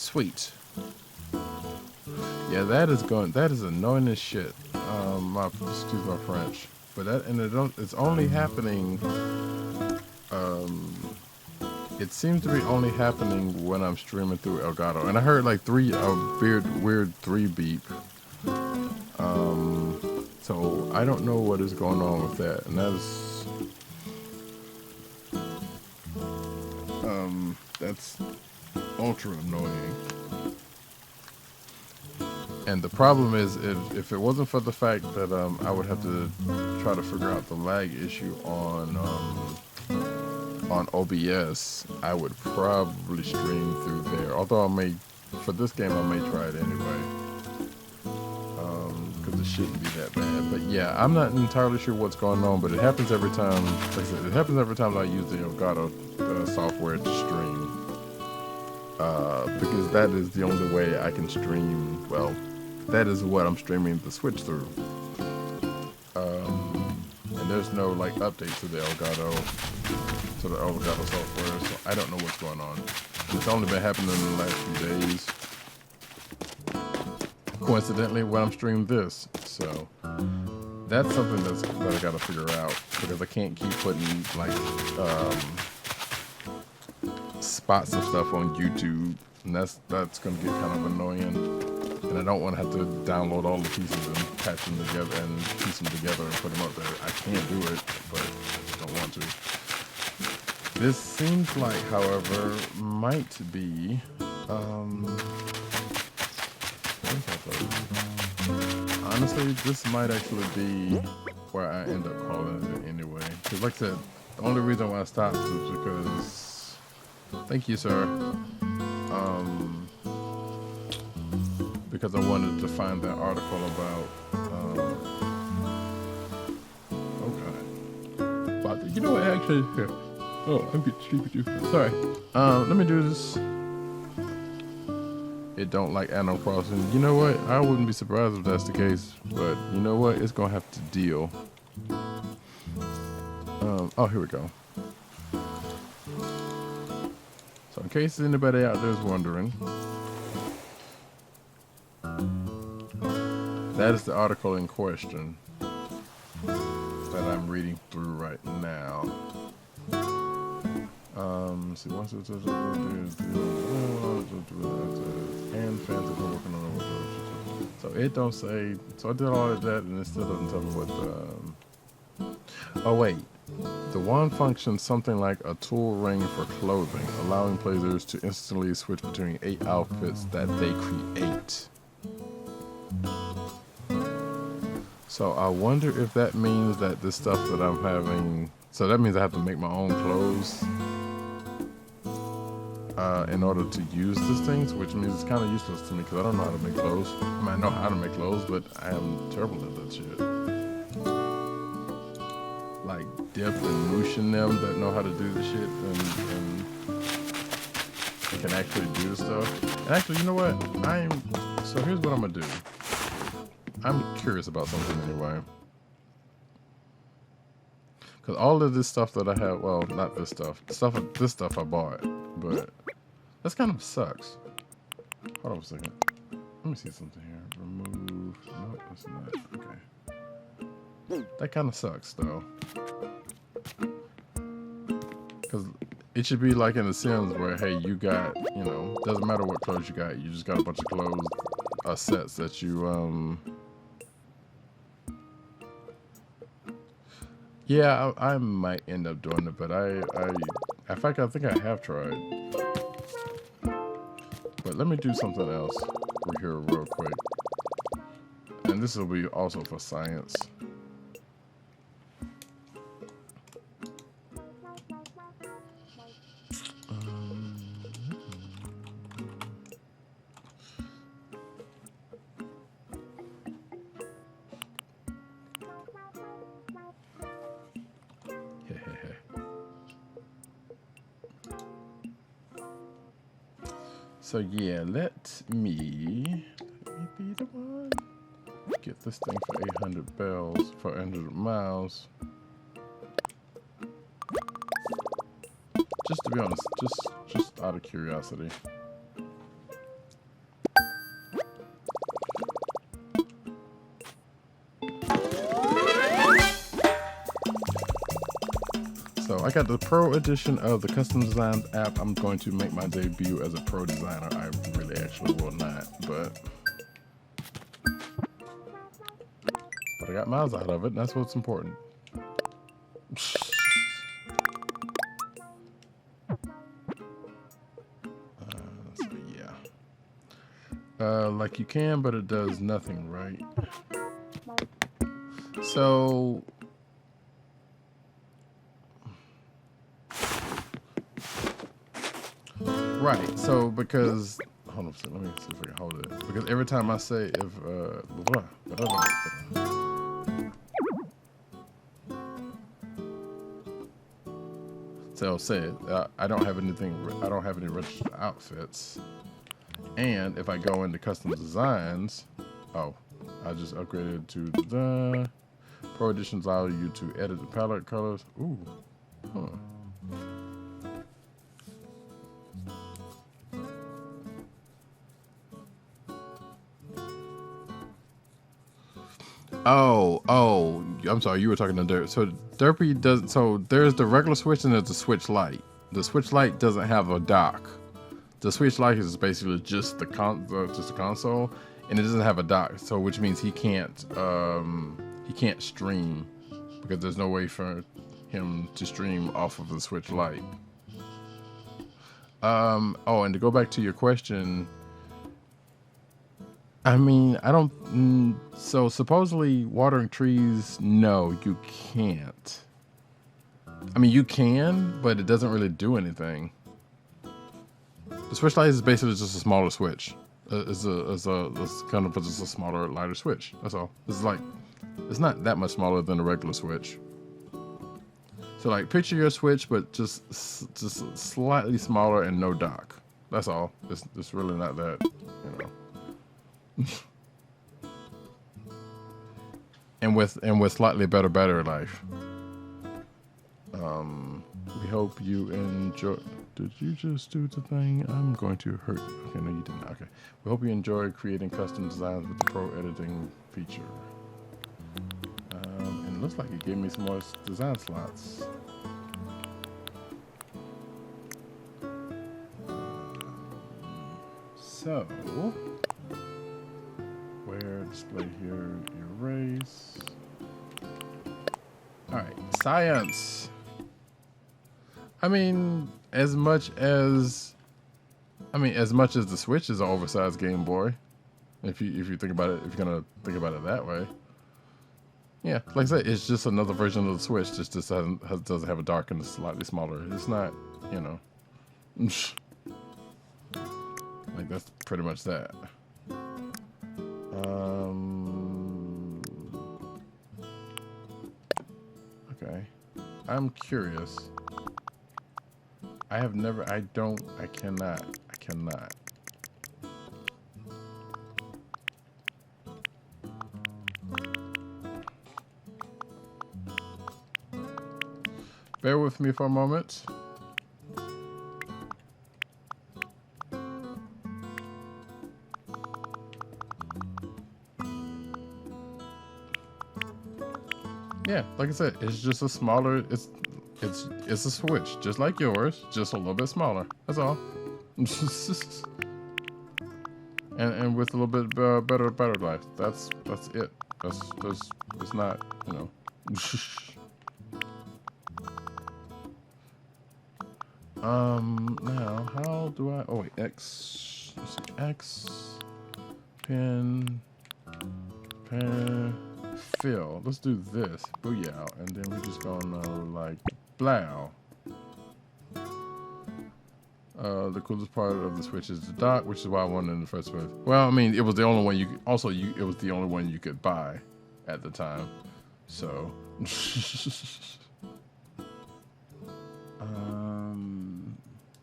Sweet. Yeah, that is going. That is annoying as shit. Excuse my French, but it's only happening. Um, it seems to be only happening when I'm streaming through Elgato, and I heard like weird three beep. So I don't know what is going on with that, and that's ultra annoying. And the problem is, if it wasn't for the fact that I would have to try to figure out the lag issue on OBS, I would probably stream through there. Although for this game, I may try it anyway, because it shouldn't be that bad. But yeah, I'm not entirely sure what's going on, but it happens every time. Like I said, it happens every time I use the Elgato software to stream, because that is the only way I can stream. Well, that is what I'm streaming the Switch through. And there's no like update to the Elgato software, so I don't know what's going on. It's only been happening in the last few days. Coincidentally, when I'm streaming this, so that's something that I gotta figure out, because I can't keep putting like spots of stuff on YouTube, and that's gonna get kind of annoying. And I don't want to have to download all the pieces and patch them together and piece them together and put them up there. I can't do it, but I don't want to. This seems like, however, might be honestly, this might actually be where I end up calling it anyway. Because like I said, the only reason why I stopped is because, thank you, sir. Because I wanted to find that article about, okay. But you know what, actually, here. Oh, I'm getting stupid too. Sorry. Let me do this. It don't like Animal Crossing. You know what? I wouldn't be surprised if that's the case. But you know what? It's gonna have to deal. Oh, here we go. So in case anybody out there is wondering, that is the article in question that I'm reading through right now. See, once it's and fans have been working on it. So it don't say. So I did all of that, and it still doesn't tell me what. Oh wait, the wand functions something like a tool ring for clothing, allowing players to instantly switch between 8 outfits that they create. So I wonder if that means that this stuff that I'm having. So that means I have to make my own clothes. In order to use these things, which means it's kind of useless to me because I don't know how to make clothes. I mean, I know how to make clothes, but I am terrible at that shit. Like Dip and Moosh and them that know how to do the shit and can actually do the stuff. And actually, you know what? So here's what I'm gonna do. I'm curious about something anyway. Because all of this stuff that I have, well, not this stuff. This stuff I bought, but this kind of sucks. Hold on a second. Let me see something here. Remove. No, that's not. Okay. That kind of sucks, though. Because it should be like in The Sims where, hey, you got, doesn't matter what clothes you got. You just got a bunch of clothes, sets that you, yeah, I might end up doing it, but in fact, I think I have tried. But let me do something else over here real quick. And this will be also for science. So yeah, let me be the one. Get this thing for 800 bells, for 100 miles. Just to be honest, just out of curiosity. I got the Pro Edition of the Custom Designs app. I'm going to make my debut as a pro designer. I really actually will not, but I got miles out of it, and that's what's important. So yeah. Like you can, but it does nothing, right? So right, so because hold on a second, let me see if I can hold it. Because every time I say if so say it, I don't have anything, I don't have any registered outfits. And if I go into custom designs, oh, I just upgraded to the Pro Editions allow you to edit the palette colors. Ooh, huh. Oh, I'm sorry, you were talking to Derp. So Derpy does, so there's the regular Switch and there's the Switch Lite. The Switch Lite doesn't have a dock. The Switch Lite is basically just the console, and it doesn't have a dock. So which means he can't stream because there's no way for him to stream off of the Switch Lite. Oh, and to go back to your question, I mean, I don't. So supposedly watering trees, no, you can't. I mean, you can, but it doesn't really do anything. The Switch Lite is basically just a smaller Switch. It's kind of just a smaller, lighter Switch. That's all. It's like, it's not that much smaller than a regular Switch. So like, picture your Switch, but just slightly smaller and no dock. That's all. It's really not that, you know. and with slightly better battery life. We hope you enjoy. Did you just do the thing? I'm going to hurt you. Okay, no, you didn't. Okay. We hope you enjoy creating custom designs with the Pro Editing feature. And it looks like it gave me some more design slots. So, where display here, erase. All right, science. I mean, as much as the Switch is an oversized Game Boy, if you think about it, if you're gonna think about it that way, yeah, like I said, it's just another version of the Switch. Just doesn't have a dock and it's slightly smaller. It's not, you know, like that's pretty much that. Okay, I'm curious. I cannot. Bear with me for a moment. Yeah, like I said, it's just a smaller, it's a Switch, just like yours, just a little bit smaller. That's all. and with a little bit better battery life. That's it. That's it's not, you know. Now how do I? Oh wait, X. Let's see, X. Pen. Fill. Let's do this. Booyah. And then we're just gonna like blow. The coolest part of the Switch is the dock, which is why I wanted it in the first place. Well, I mean, it was the only one you could, also it was the only one you could buy at the time. So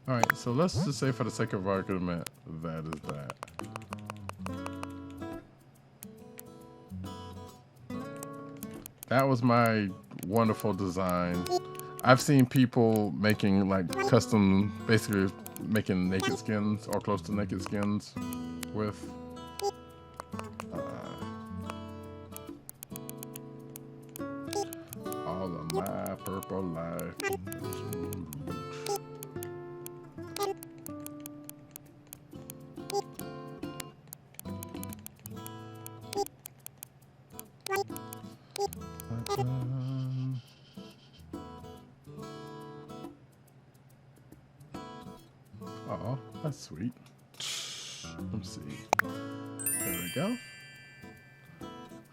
all right, so let's just say for the sake of argument that is that. That was my wonderful design. I've seen people making like custom, basically making naked skins or close to naked skins with all of my My purple life. Oh, that's sweet. Let's see. There we go.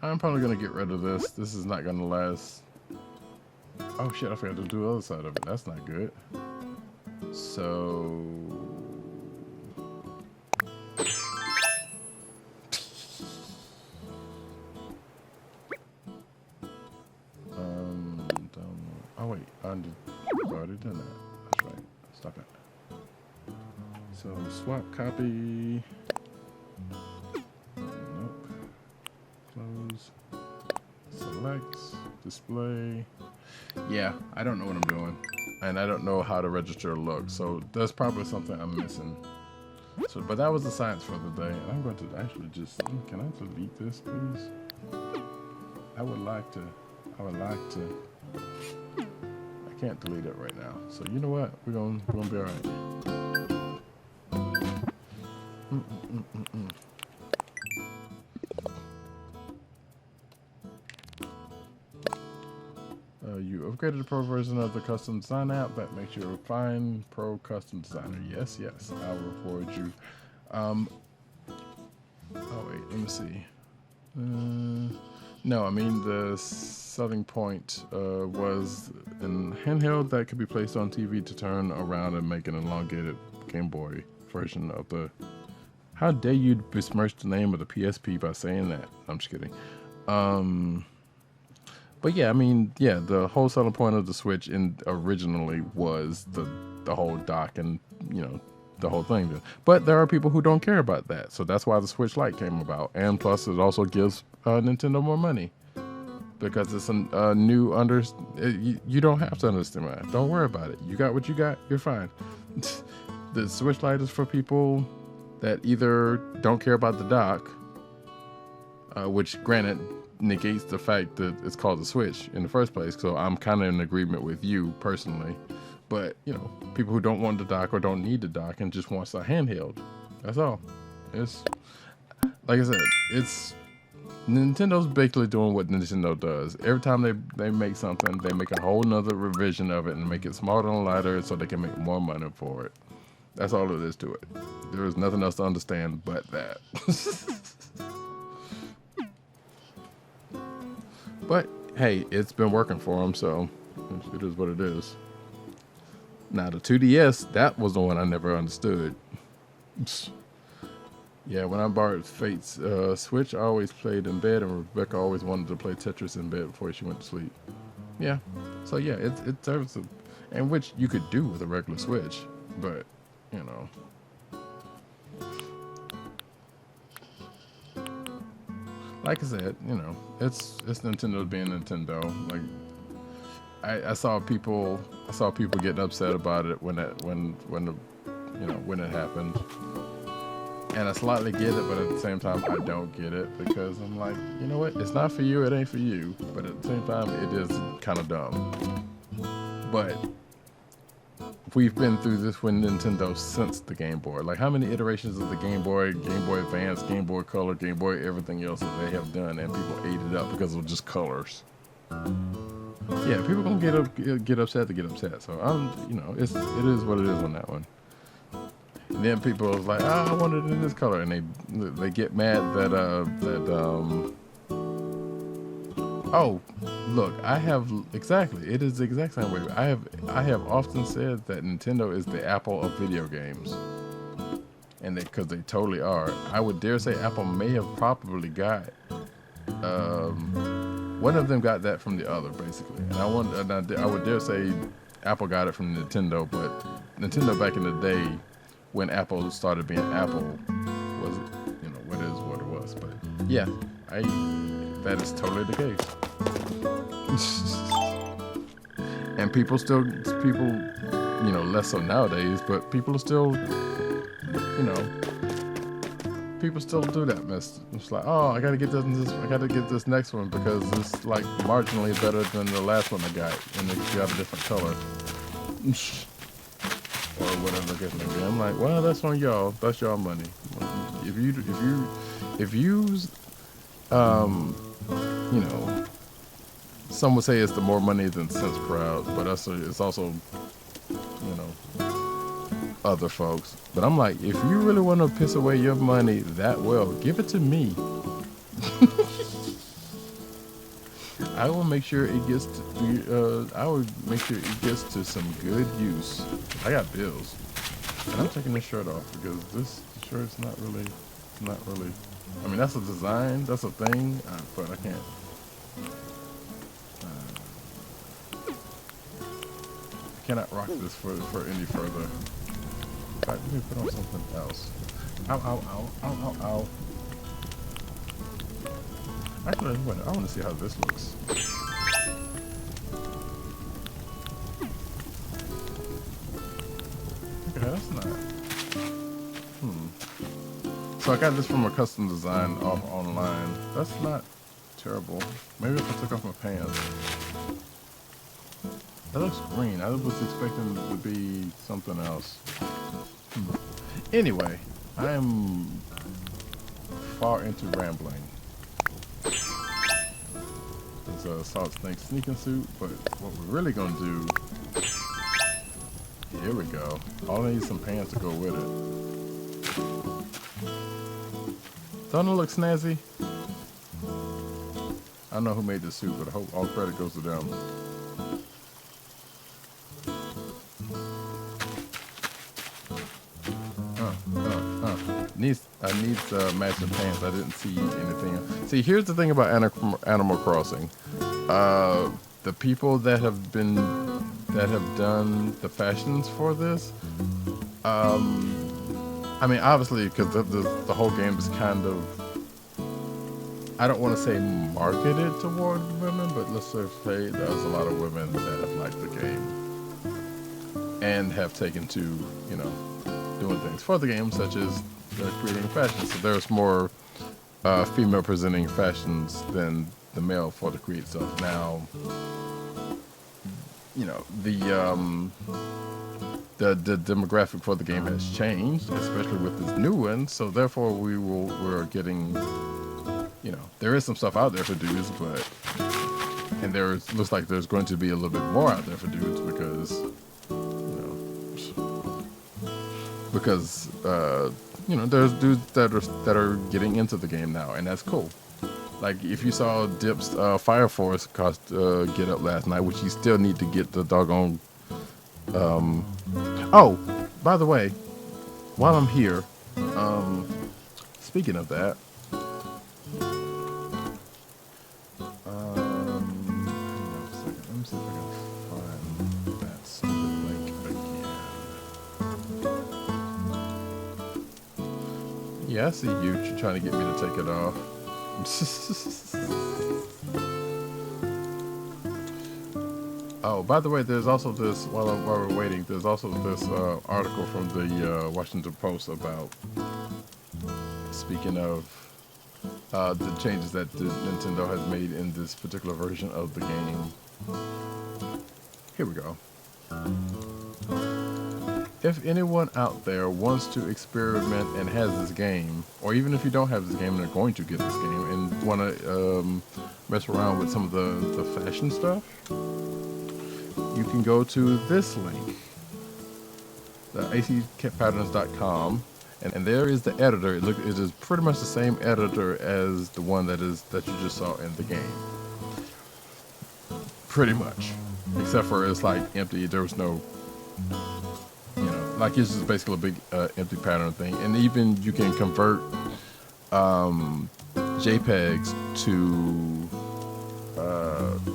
I'm probably gonna get rid of this. This is not gonna last. Oh shit, I forgot to do the other side of it. That's not good. So oh wait, I've already done that. That's right. Stop it. So swap copy. Nope. Close. Select. Display. Yeah, I don't know what I'm doing. And I don't know how to register a look. So there's probably something I'm missing. So, but that was the science for the day. And I'm going to actually just, can I delete this, please? I would like to. I can't delete it right now. So you know what? We're gonna be all right. You upgraded the Pro version of the custom design app. That makes you a fine Pro custom designer. Yes, yes. I'll reward you. Oh wait, let me see. No, I mean the selling point was an handheld that could be placed on TV to turn around and make an elongated Game Boy version of the. How dare you besmirch the name of the PSP by saying that? I'm just kidding. But yeah, I mean, yeah, the whole selling point of the Switch originally was the whole dock and, you know, the whole thing. But there are people who don't care about that. So that's why the Switch Lite came about. And plus it also gives Nintendo more money. Because it's a new you don't have to understand. Don't worry about it. You got what you got, you're fine. The Switch Lite is for people that either don't care about the dock, which granted negates the fact that it's called the Switch in the first place. So I'm kind of in agreement with you personally. But, you know, people who don't want the dock or don't need the dock and just wants a handheld. That's all. It's, like I said, it's Nintendo's basically doing what Nintendo does. Every time they make something, they make a whole nother revision of it and make it smarter and lighter so they can make more money for it. That's all it is to it. There is nothing else to understand but that. But hey, it's been working for them, so it is what it is. Now the 2DS, that was the one I never understood. Yeah, when I borrowed Fate's Switch, I always played in bed, and Rebecca always wanted to play Tetris in bed before she went to sleep. Yeah, so yeah, it serves and which you could do with a regular Switch, but you know. Like I said, you know, it's Nintendo being Nintendo. Like I saw people getting upset about it when it happened. And I slightly get it, but at the same time I don't get it because I'm like, you know what? It's not for you, it ain't for you. But at the same time it is kind of dumb. But we've been through this with Nintendo since the Game Boy. Like, how many iterations of the Game Boy, Game Boy Advance, Game Boy Color, Game Boy, everything else that they have done, and people ate it up because of just colors. Yeah, people gonna get upset to get upset. So you know, it is what it is on that one. And then people was like, "Oh, I want it in this color," and they get mad that oh, look, I have exactly. It is the exact same way. I have often said that Nintendo is the Apple of video games, and because they totally are. I would dare say Apple may have probably got one of them got that from the other, basically. And I would dare say Apple got it from Nintendo, but Nintendo back in the day when Apple started being Apple was, you know, what it was. But yeah, that is totally the case. And people, you know, less so nowadays, but people are still, you know, people still do that mess. It's like, oh, I gotta get this. I gotta get this next one because it's like marginally better than the last one I got, and it got a different color, or whatever the case may be. I'm like, well, that's on y'all. That's y'all money. If you, you know, some would say it's the more money than sense crowd, but it's also, you know, other folks. But I'm like, if you really want to piss away your money that well, give it to me. I will make sure it gets to, I will make sure it gets to some good use. I got bills. And I'm taking this shirt off because this shirt's not really, I mean, that's a design, that's a thing, but I can't. I cannot rock this for any further. In fact, let me put on something else. Ow, ow, ow, ow, ow, ow. Actually, wait, I want to see how this looks. Okay, that's not. So I got this from a custom design off online. That's not terrible. Maybe if I took off my pants. That looks green. I was expecting it to be something else. Anyway, I am far into rambling. It's a Salt Snake sneaking suit, but what we're really gonna do, here we go. I'll need some pants to go with it. Don't it look snazzy? I don't know who made this suit, but I hope all credit goes to them. I need matching pants. I didn't see anything. See, here's the thing about Animal Crossing. The people that have done the fashions for this. I mean, obviously, because the whole game is kind of, I don't want to say marketed toward women, but let's just say there's a lot of women that have liked the game and have taken to, you know, doing things for the game, such as creating fashion. So there's more female presenting fashions than the male for the create stuff. Now, you know, the demographic for the game has changed, especially with this new one. So therefore, we're getting, you know, there is some stuff out there for dudes, but looks like there's going to be a little bit more out there for dudes because you know, there's dudes that are getting into the game now, and that's cool. Like if you saw Dip's Fire Force get up last night, which you still need to get the doggone. Oh, by the way, while I'm here, speaking of that, let me see if I can find that stupid link again. Yeah, I see you. You're trying to get me to take it off. Oh, by the way, there's also this, while we're waiting, there's also this article from the Washington Post about, speaking of the changes that Nintendo has made in this particular version of the game. Here we go. If anyone out there wants to experiment and has this game, or even if you don't have this game and are going to get this game and want to mess around with some of the fashion stuff, you can go to this link, the acpatterns.com, and there is the editor. It is pretty much the same editor as the one that you just saw in the game. Pretty much, except for it's like empty. There was no, you know, like it's just basically a big empty pattern thing. And even you can convert JPEGs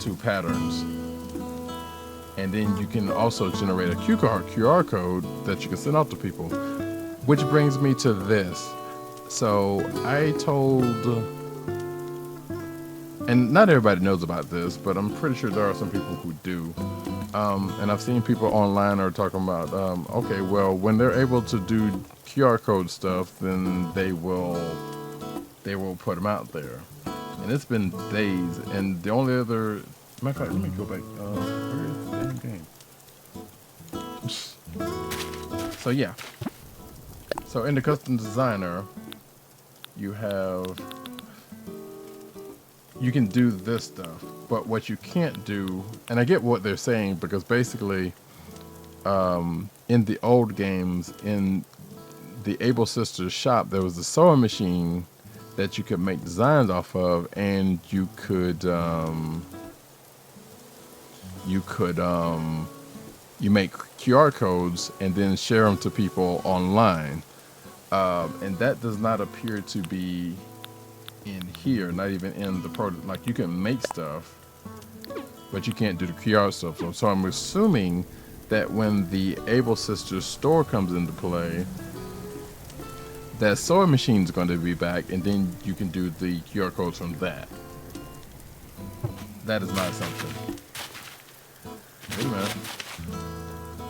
to patterns. And then you can also generate a QR code that you can send out to people. Which brings me to this. So I told, and not everybody knows about this, but I'm pretty sure there are some people who do. And I've seen people online are talking about, okay, well, when they're able to do QR code stuff, then they will put them out there. And it's been days, and the only other matter of fact, let me go back. Where is the damn game? So yeah. So in the custom designer, you can do this stuff, but what you can't do, and I get what they're saying, because basically, in the old games, in the Able Sisters shop, there was a sewing machine that you could make designs off of, and you make QR codes and then share them to people online. And that does not appear to be in here, not even in the product. Like, you can make stuff, but you can't do the QR stuff. So I'm assuming that when the Able Sisters store comes into play, that sewing machine is going to be back, and then you can do the QR codes from that. That is my assumption. Hey man,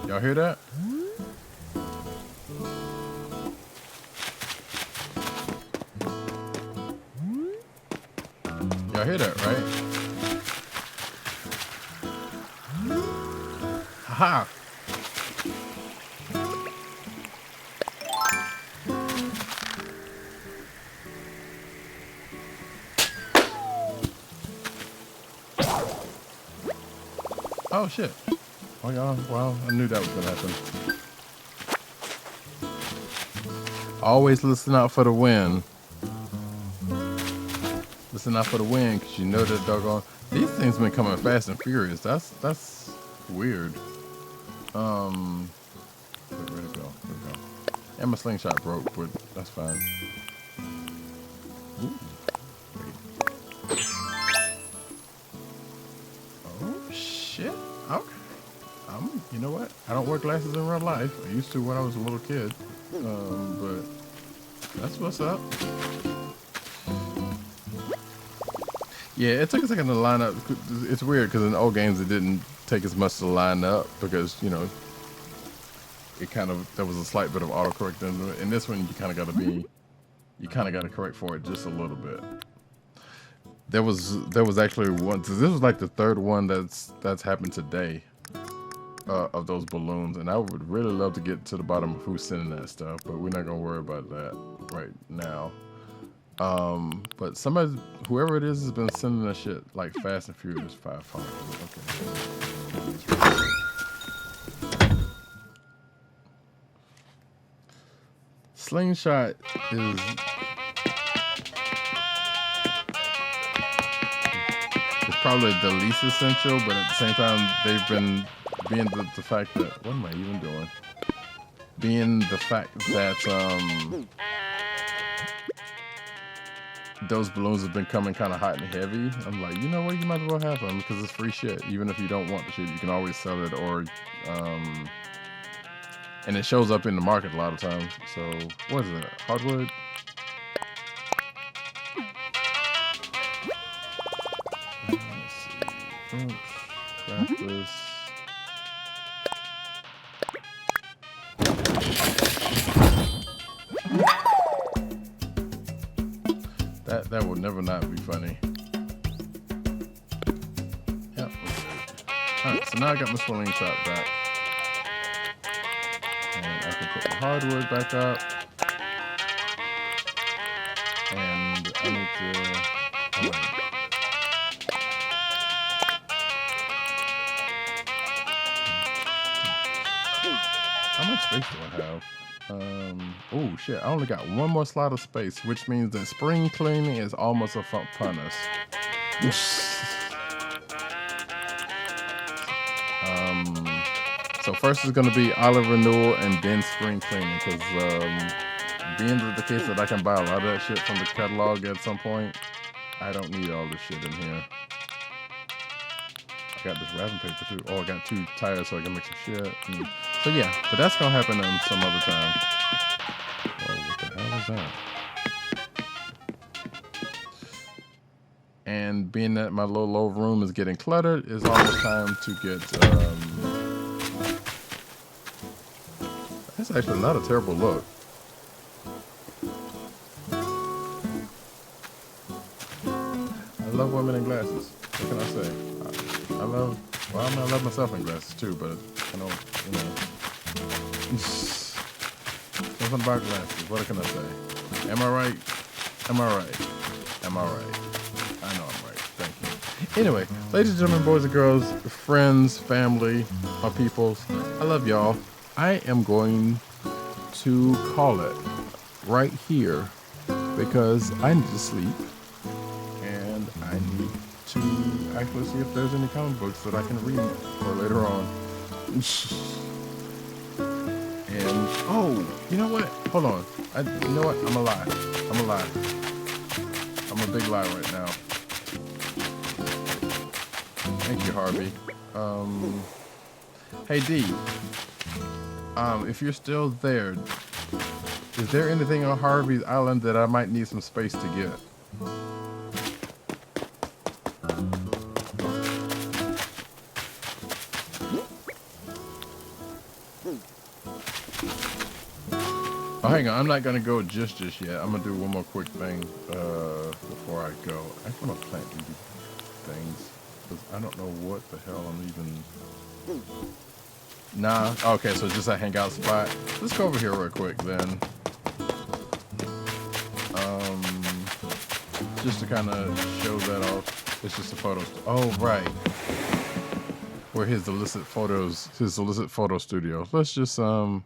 y'all hear that? Y'all hear that, right? Haha! Oh shit. Oh yeah, well, I knew that was gonna happen. Always listen out for the wind. Listen out for the wind, because you know that doggone... These things been coming fast and furious. That's weird. Where'd it go? And my slingshot broke, but that's fine. Ooh. Oh shit. Okay. You know what? I don't wear glasses in real life. I used to when I was a little kid. But that's what's up. Yeah, it took a second to line up. It's weird because in the old games it didn't take as much to line up because, you know, there was a slight bit of autocorrect in this one. You kind of got to correct for it just a little bit. There was actually one. This was like the third one that's happened today of those balloons, and I would really love to get to the bottom of who's sending that stuff, but we're not gonna worry about that right now. But whoever it is, has been sending that shit like Fast and Furious 5. Okay. Slingshot is... It's probably the least essential, but at the same time, they've been being the fact that... What am I even doing? Being the fact that... those balloons have been coming kind of hot and heavy. I'm like, you know what? You might as well have them because it's free shit. Even if you don't want the shit, you can always sell it, or and it shows up in the market a lot of times. So what is it? Hardwood? Let's see. Oops. Craft this. That will never not be funny. Yep. Alright, so now I got my swirling shot back. And I can put my hardwood back up. And I need to... Oh, wait. How much space do I have? Oh shit, I only got one more slot of space, which means that spring cleaning is almost upon us. So first is going to be olive renewal and then spring cleaning, because being the case that I can buy a lot of that shit from the catalog at some point, I don't need all this shit in here. I got this wrapping paper too. Oh, I got 2 tires so I can make some shit. So yeah, but that's gonna happen some other time. Oh, what the hell was that? And being that my little room is getting cluttered, it's almost time to get That's actually not a terrible look. I love women in glasses. What can I say? I love, well, I mean, I love myself in glasses too, but I don't, you know. Something about glasses. What can I say? Am I right? Am I right? Am I right? I know I'm right. Thank you. Anyway, ladies and gentlemen, boys and girls, friends, family, my peoples, I love y'all. I am going to call it right here because I need to sleep and I need to actually see if there's any comic books that I can read for later on. And oh, you know what? Hold on. You know what? I'm a lie. I'm a lie. I'm a big lie right now. Thank you, Harvey. Hey D. If you're still there, is there anything on Harvey's Island that I might need some space to get? Oh, hang on. I'm not going to go just yet. I'm going to do one more quick thing before I go. I just want to plant these things because I don't know what the hell I'm even... Nah. Okay, so just a hangout spot. Let's go over here real quick then. Just to kind of show that off. It's just a photo. Oh, right. Where his illicit photo studio. Let's just, we'll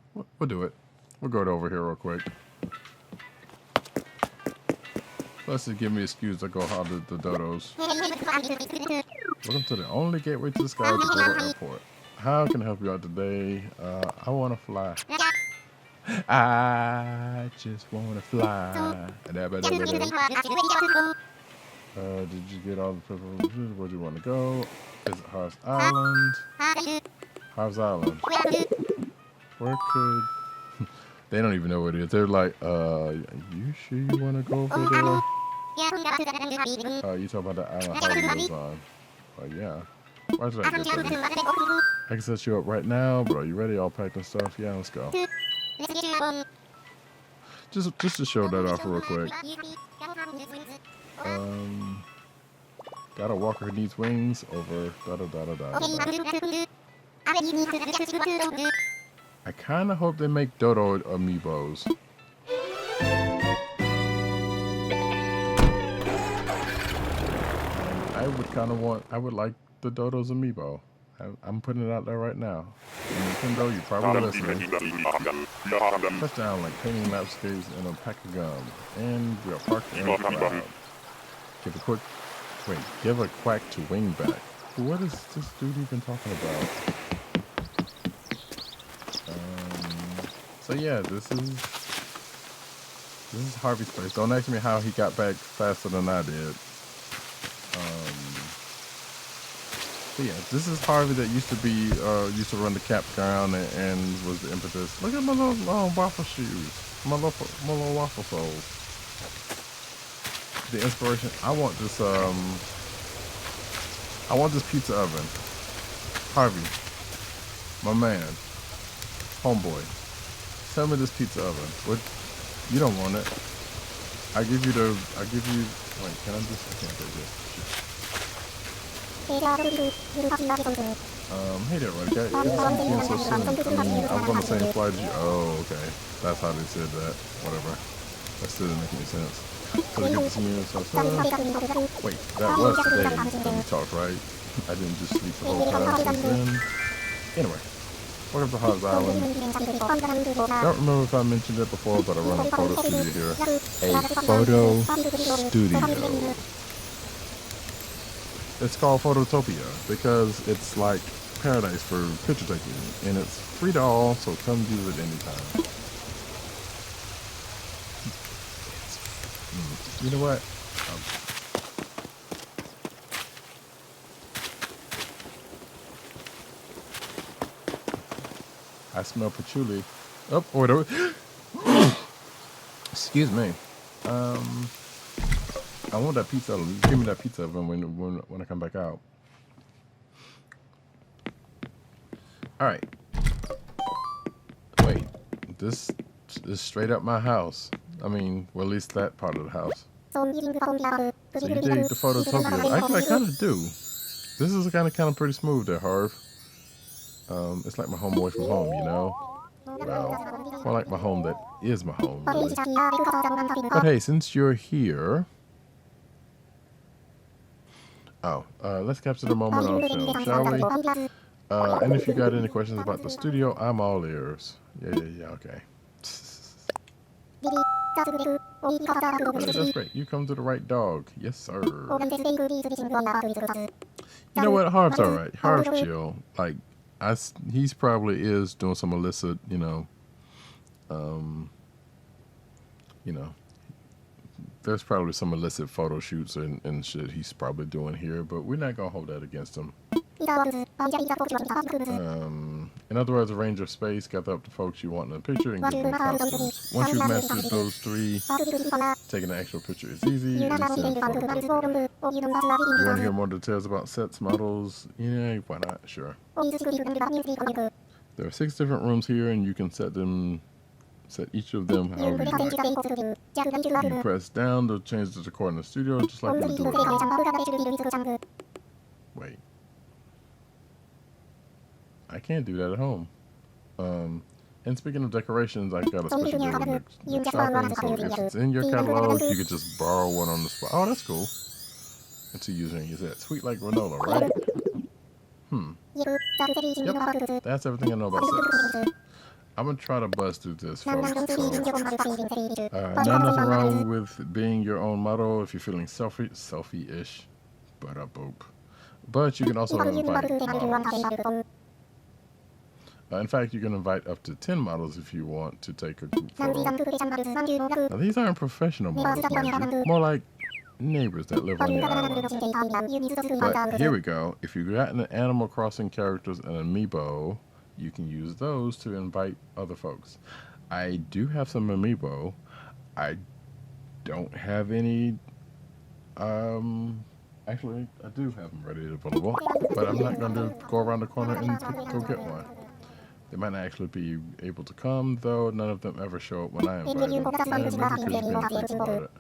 do it. We'll go over here real quick. Let's just give me an excuse to go holler at the dodos. Welcome to the only gateway to the sky at the Dodo Airport. How can I help you out today? I want to fly. I just want to fly. Did you get all the privileges? Where do you want to go? Is it Harv's Island? Harv's Island. Where could... They don't even know what it is. They're like, you sure you want to go over there? You talking about the island Harvey lives on. Yeah. Why did I get ready? I can set you up right now, but are you ready? All packed and stuff? Yeah, let's go. Just to show that off real quick. Got a walker who needs wings over da-da-da-da-da. I kind of hope they make Dodo amiibos. I would like the Dodo's amiibo. I'm putting it out there right now. Nintendo, you probably listening. Touchdown like painting landscapes and a pack of gum. And we are parked in the crowd. Give a quack to Wingback. What is this dude even talking about? So yeah, this is Harvey's place. Don't ask me how he got back faster than I did. So yeah, this is Harvey that used to run the campground and was the impetus. Look at my little waffle shoes, my little waffle soles. The inspiration. I want this pizza oven. Harvey, my man, homeboy, sell me this pizza oven. What? You don't want it. Wait, can I can't take this. Hey there, Roddy Cat. It's so soon. I mean, I was on the same flight as you. Oh, okay. That's how they said that. Whatever. That still didn't make any sense. So to get this meal, wait, that was today when we talked, right? I didn't just sleep the whole time since then. Anyway, welcome to Harv's Island. Don't remember if I mentioned it before, but I run a photo studio here. A photo studio. It's called Phototopia because it's like paradise for picture taking, and it's free to all, so come use it anytime. You know what? I smell patchouli. Oh, wait. Excuse me. I want that pizza. Give me that pizza when I come back out. All right. Wait. this is straight up my house. I mean, well, at least that part of the house. So you dig the phototopias. I kind of do. This is kind of pretty smooth there, Harv. It's like my home away from home, you know? Well, more like my home that is my home, really. But hey, since you're here... let's capture the moment on film, shall we? And if you got any questions about the studio, I'm all ears. Yeah, okay. That's great. You come to the right dog. Yes, sir. You know what? Harv's alright. Harv's chill. Like, he's probably is doing some illicit, you know, there's probably some illicit photo shoots and shit he's probably doing here, but we're not gonna hold that against him. In other words, a range of space, gather up the folks you want in a picture and give them costumes. Once you've mastered those three, taking an actual picture is easy. You want to hear more details about sets, models? Yeah, why not? Sure. There are 6 different rooms here, and you can set each of them however you like. You press down to change the decor in the studio, just like you would do it at home. Wait. I can't do that at home. And speaking of decorations, I got a special deal with Nook shopping, so if it's in your catalog, you could just borrow one on the spot. Oh, that's cool. Until using your set. Sweet like granola, right? Yep, that's everything I know about sets. I'm gonna try to buzz through this, folks. So, nothing wrong with being your own model if you're feeling selfie-ish, but you can also invite models. In fact, you can invite up to 10 models if you want to take a group photo. Now, these aren't professional models, mind you. More like neighbors that live on your island. But here we go. If you've got an Animal Crossing characters and an amiibo, you can use those to invite other folks. I do have some amiibo. I don't have any... Actually, I do have them ready and available, but I'm not going to go around the corner and go get one. They might not actually be able to come, though none of them ever show up when I invite them. Maybe because you've been thinking about it.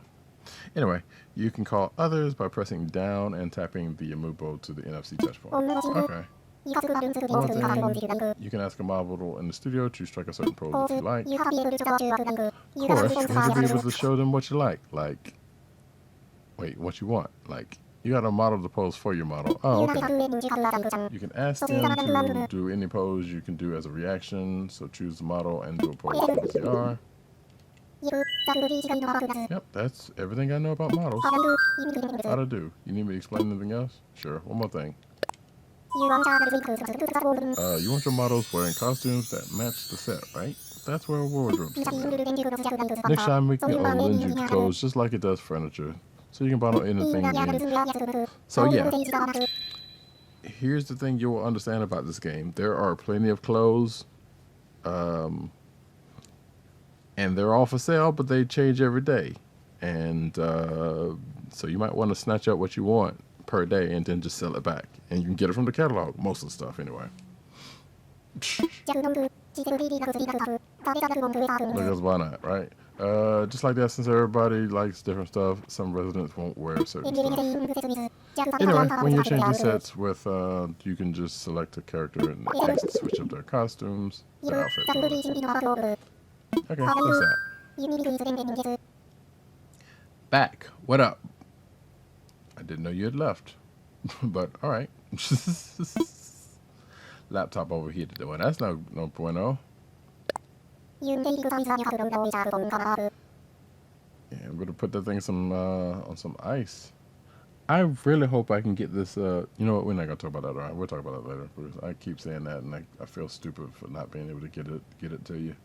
Anyway, you can call others by pressing down and tapping the amiibo to the NFC touch point. Okay. You can ask a model in the studio to strike a certain pose if you like. Of course, you have to be able to show them what you like. Like, wait, what you want. Like, you got a model to pose for your model. Oh, okay. You can ask them to do any pose you can do as a reaction. So choose the model and do a pose from ZR. Yep, that's everything I know about models. How to do. You need me to explain anything else? Sure. One more thing. You want your models wearing costumes that match the set, right? That's where a wardrobe's at. Next time we can lend you clothes just like it does furniture. So you can bundle anything in. So yeah, here's the thing you will understand about this game. There are plenty of clothes, and they're all for sale, but they change every day. And so you might want to snatch up what you want per day and then just sell it back. And you can get it from the catalog, most of the stuff anyway. Because why not, right? Just like that, since everybody likes different stuff, some residents won't wear certain stuff. Anyway, when you're changing sets with, you can just select a character and switch up their costumes, their outfits. Okay, what's that? Back. What up? I didn't know you had left, but all right. Laptop over here to do it. That's no bueno. Yeah, I'm gonna put that thing on some ice. I really hope I can get this. You know what? We're not gonna talk about that. All right, we'll talk about that later. Bruce. I keep saying that, and I feel stupid for not being able to get it to you.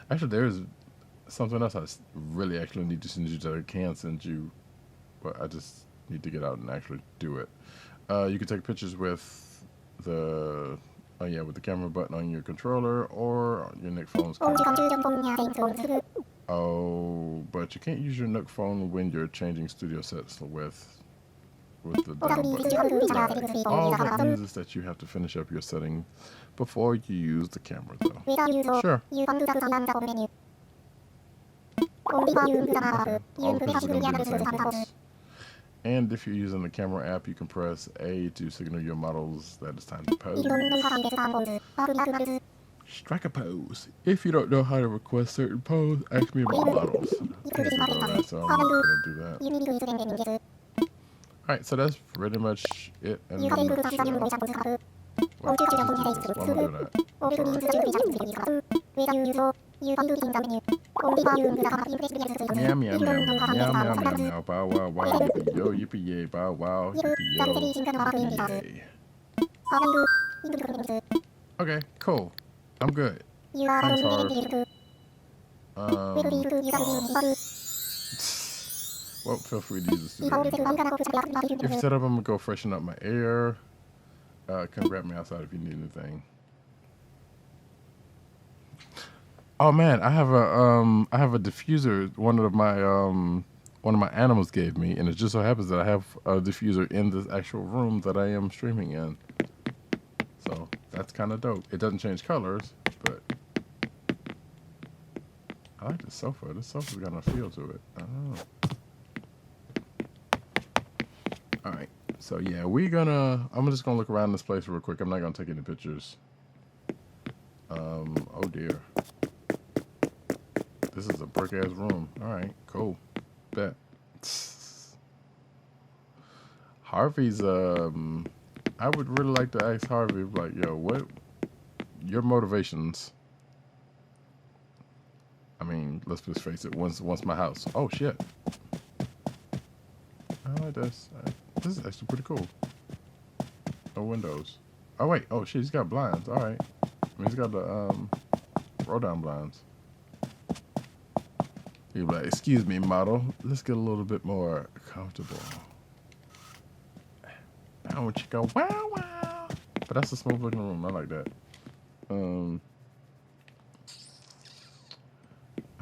Actually, there's something else I really actually need to send you that I can send you, but I just need to get out and actually do it. You can take pictures with the with the camera button on your controller or your Nook phone's camera. Oh, but you can't use your Nook phone when you're changing studio sets with with the down button. Right. All that means is that you have to finish up your setting before you use the camera, though. Sure. Okay. All the pictures are going to be the same things. And if you're using the camera app, you can press A to signal your models that it's time to pose. Strike a pose. If you don't know how to request certain pose, ask me about models. I did that, so I'm going to do that. Alright, so that's pretty much it in a nutshell. Well, just do this. Why am I doing that? Meow, meow, meow, meow, meow, meow, meow, meow, bow, wow, wow, yippee, yo, yippee, yay, bow, wow, yippee, yo, yippee, yay. Okay, cool. I'm good. Thanks, Harv. Well, feel free to use the studio. If you set up, I'm gonna go freshen up my air. Come grab me outside if you need anything. Oh man, I have a diffuser. One of my animals gave me, and it just so happens that I have a diffuser in this actual room that I am streaming in. So that's kind of dope. It doesn't change colors, but I like the sofa. This sofa's got a feel to it. I don't know. All right. So yeah, I'm just gonna look around this place real quick. I'm not gonna take any pictures. Oh dear. This is a brick ass room. All right, cool. Bet. Harvey's I would really like to ask Harvey, like, yo, what your motivations? I mean, let's just face it. Once my house. Oh shit. I like this. This is actually pretty cool. No windows. Oh wait. Oh shit. He's got blinds. All right. I mean, he's got the roll down blinds. He'd be like, "Excuse me, model. Let's get a little bit more comfortable." Now you go, wow, wow. But that's a smooth looking room. I like that. I'm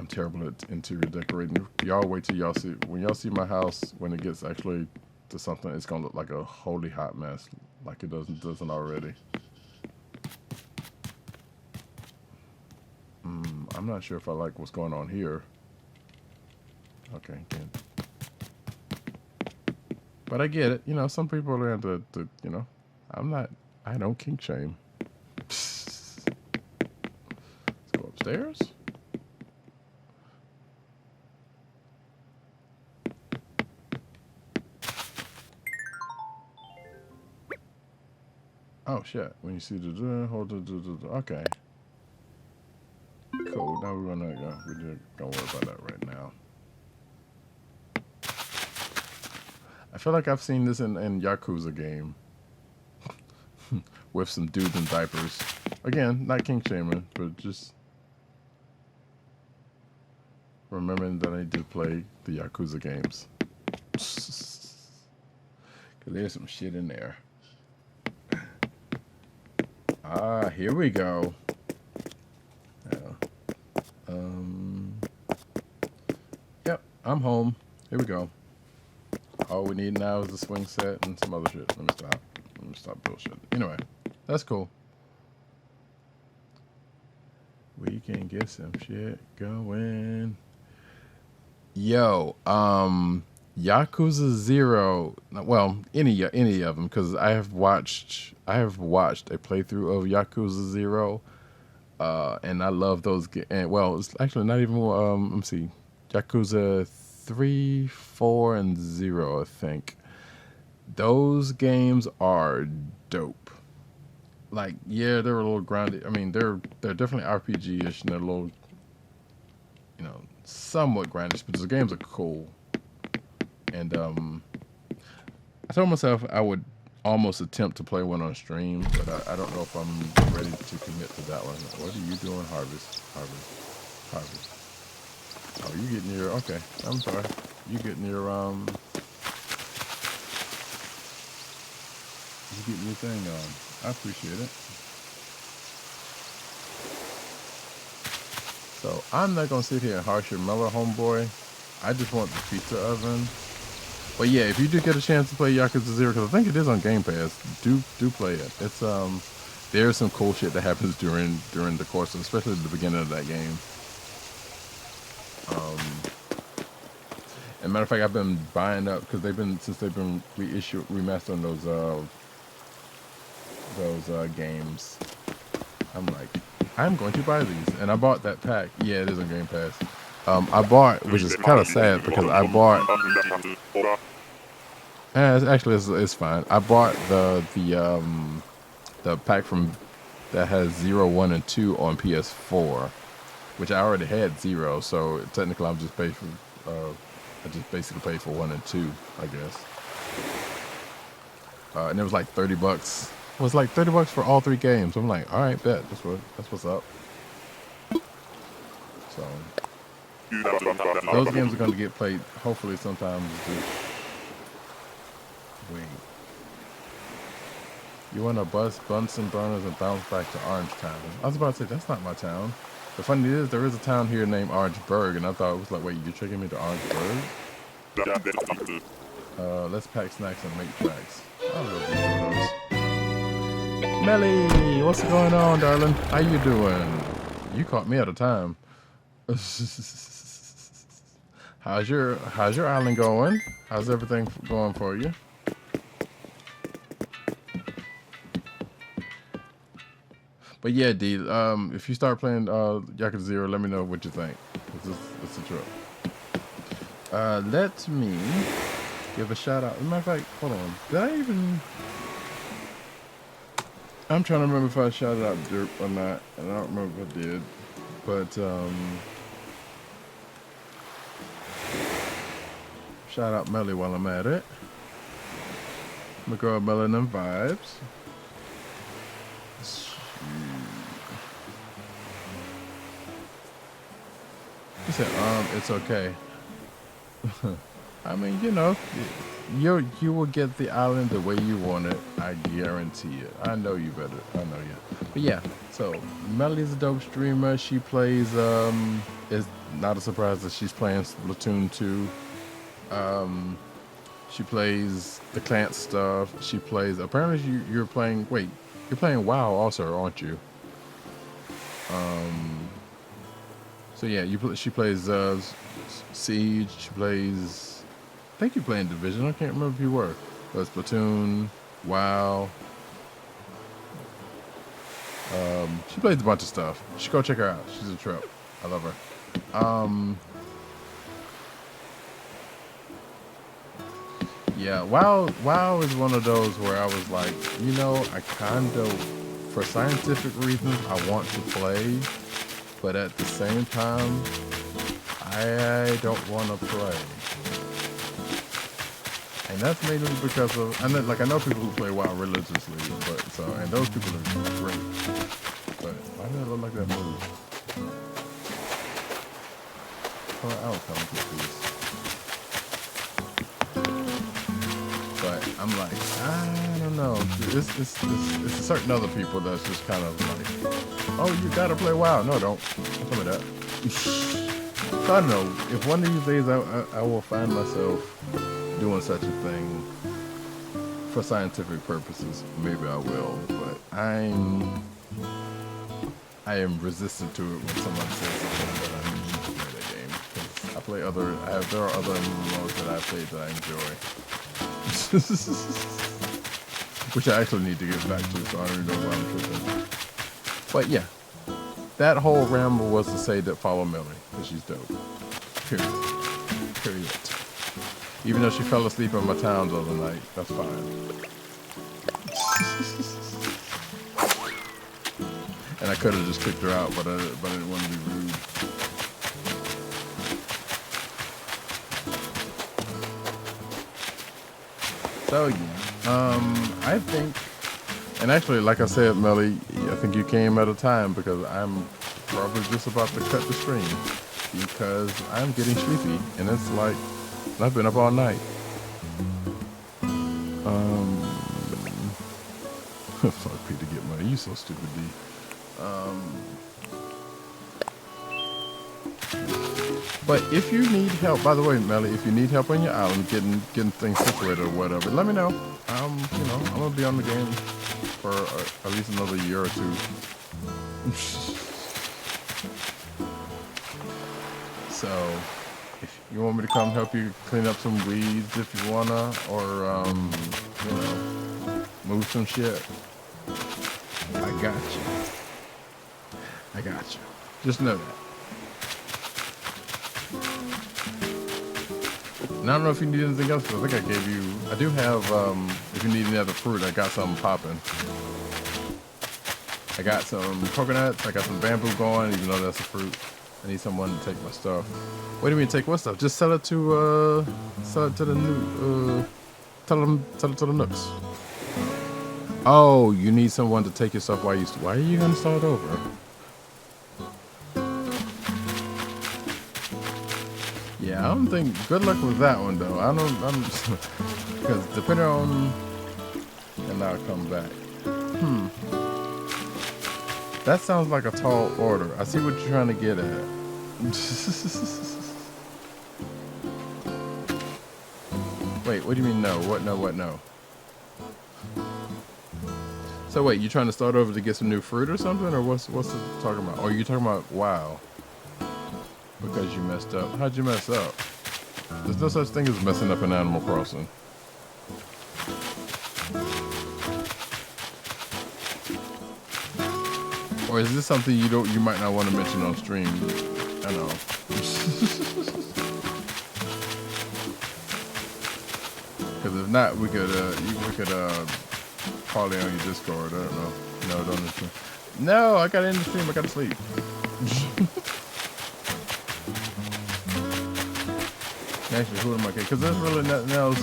terrible at interior decorating. Y'all wait till y'all see. When y'all see my house, when it gets actually to something, it's gonna look like a holy hot mess, like it doesn't already. I'm not sure if I like what's going on here. Okay, good. But I get it. You know, some people are into, you know, I don't kink shame. Let's go upstairs. Oh shit! When you see the hold the okay, cool. Now we're just gonna worry about that right now. I feel like I've seen this in Yakuza game with some dudes in diapers. Again, not kink shaming, but just remembering that I did play the Yakuza games. Cause there's some shit in there. Ah, here we go. Yep, I'm home. Here we go. All we need now is a swing set and some other shit. Let me stop bullshit. Anyway, that's cool. We can get some shit going. Yo, Yakuza 0. Well, any of them, because I have watched a playthrough of Yakuza 0, and I love those. Well, it's actually not even. Let me see, Yakuza 3, 4, and 0. I think those games are dope. Like, yeah, they're a little grounded. I mean, they're definitely RPG-ish, and they're a little, you know, somewhat grindish, but the games are cool. And I told myself I would almost attempt to play one on stream, but I don't know if I'm ready to commit to that one. What are you doing, Harvest? Oh, you getting your, okay, I'm sorry. You getting your thing on. I appreciate it. So I'm not gonna sit here and harsh your mellow homeboy. I just want the pizza oven. But yeah, if you do get a chance to play Yakuza 0, because I think it is on Game Pass, do play it. It's there's some cool shit that happens during the course, especially at the beginning of that game. And matter of fact, I've been buying up because since they've been remastering those games. I'm like, I'm going to buy these, and I bought that pack. Yeah, it is on Game Pass. I bought, which is kind of sad because I bought. It's fine. I bought the pack from that has 0, 1, and 2 on PS4, which I already had 0. So technically, I'm just paid for. I just basically paid for 1 and 2, I guess. And it was like $30. It was like $30 for all 3 games. I'm like, all right, bet. That's what's up. So those games are going to get played hopefully sometime this week. You want to bust Bunsen burners and bounce back to Orange Town? I was about to say that's not my town. The funny thing is there is a town here named Orangeburg, and I thought it was like, wait, you're taking me to Orangeburg? Let's pack snacks and make tracks. I'll go do those. Melly, what's going on, darling? How you doing? You caught me at a time. How's your island going? How's everything going for you? But yeah, D, if you start playing Yakuza 0, let me know what you think. It's a trip. Let me give a shout out. As a matter of fact, hold on. Did I even... I'm trying to remember if I shouted out Derp or not, and I don't remember if I did. But, shout out Melly while I'm at it. My girl Melanin Vibes. He said, it's okay. I mean, you know, you will get the island the way you want it. I guarantee it. I know you better. I know you. But yeah, so Melly's a dope streamer. She plays. It's not a surprise that she's playing Splatoon 2. She plays the Clant stuff. She plays. Apparently, you're playing. Wait, you're playing WoW also, aren't you? So yeah, she plays Siege. She plays. I think you're playing Division. I can't remember if you were. But Splatoon, WoW. She plays a bunch of stuff. You should go check her out. She's a trip. I love her. Yeah, WoW is one of those where I was like, you know, I kind of, for scientific reasons, I want to play, but at the same time, I don't want to play. And that's mainly because of, I know people who play WoW religiously, and those people are great. But why do I look like that move? Oh, I'll come to this. But I'm like, I don't know. It's certain other people that's just kind of like, oh, you gotta play WoW. No, don't. Some of that. So I don't know. If one of these days I will find myself doing such a thing for scientific purposes, maybe I will. But I am resistant to it when someone says something that I need to play that game. I play there are other MMOs that I play that I enjoy. Which I actually need to get back to, so I don't even know why I'm tripping. But yeah, that whole ramble was to say that follow Millie, because she's dope. Period. Even though she fell asleep in my town the other night, that's fine. And I could have just kicked her out, but I didn't want to be rude. So yeah, I think, and actually, like I said, Melly, I think you came at a time because I'm probably just about to cut the stream because I'm getting sleepy, and it's like I've been up all night. Fuck Peter, get money. You so stupid, D. But if you need help, by the way, Melly, if you need help on your island getting things situated or whatever, let me know. You know, I'm gonna be on the game for at least another year or two. So, if you want me to come help you clean up some weeds if you wanna, or you know, move some shit, I got you. I got you. Just know that. And I don't know if you need anything else, but I think I gave you. I do have. If you need any other fruit, I got something popping. I got some coconuts. I got some bamboo going, even though that's a fruit. I need someone to take my stuff. What do you mean take what stuff? Just sell it to the new. Tell it to the Nooks. Oh, you need someone to take your stuff while you. Why are you gonna start over? Yeah, I don't think. Good luck with that one though. I don't. Because depending on, and I'll come back. That sounds like a tall order. I see what you're trying to get at. Wait, what do you mean no? What no? What no? So wait, you trying to start over to get some new fruit or something, or what's it talking about? Or you talking about wow? Because you messed up. How'd you mess up? There's no such thing as messing up in Animal Crossing. Or is this something you might not want to mention on stream? I know. Because if not, we could parlay on your Discord. I don't know. No, don't listen. No, I got in the stream. I got to sleep. Actually, who am I? Because there's really nothing else.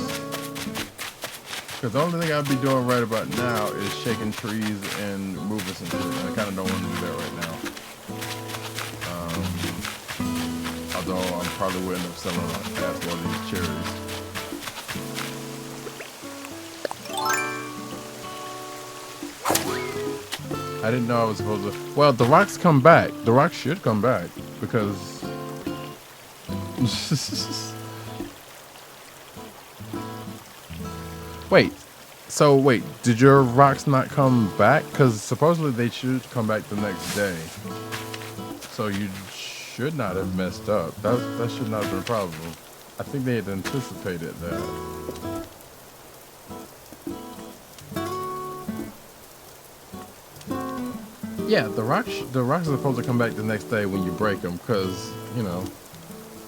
Because the only thing I'd be doing right about now is shaking trees and moving some shit. And I kind of don't want to do that right now. Although I probably would end up selling past one of these cherries. I didn't know I was supposed to. Well, the rocks come back. The rocks should come back because. Wait, so wait, did your rocks not come back? Because supposedly they should come back the next day. So you should not have messed up. That should not have been a problem. I think they had anticipated that. Yeah, the rocks are supposed to come back the next day when you break them, because, you know,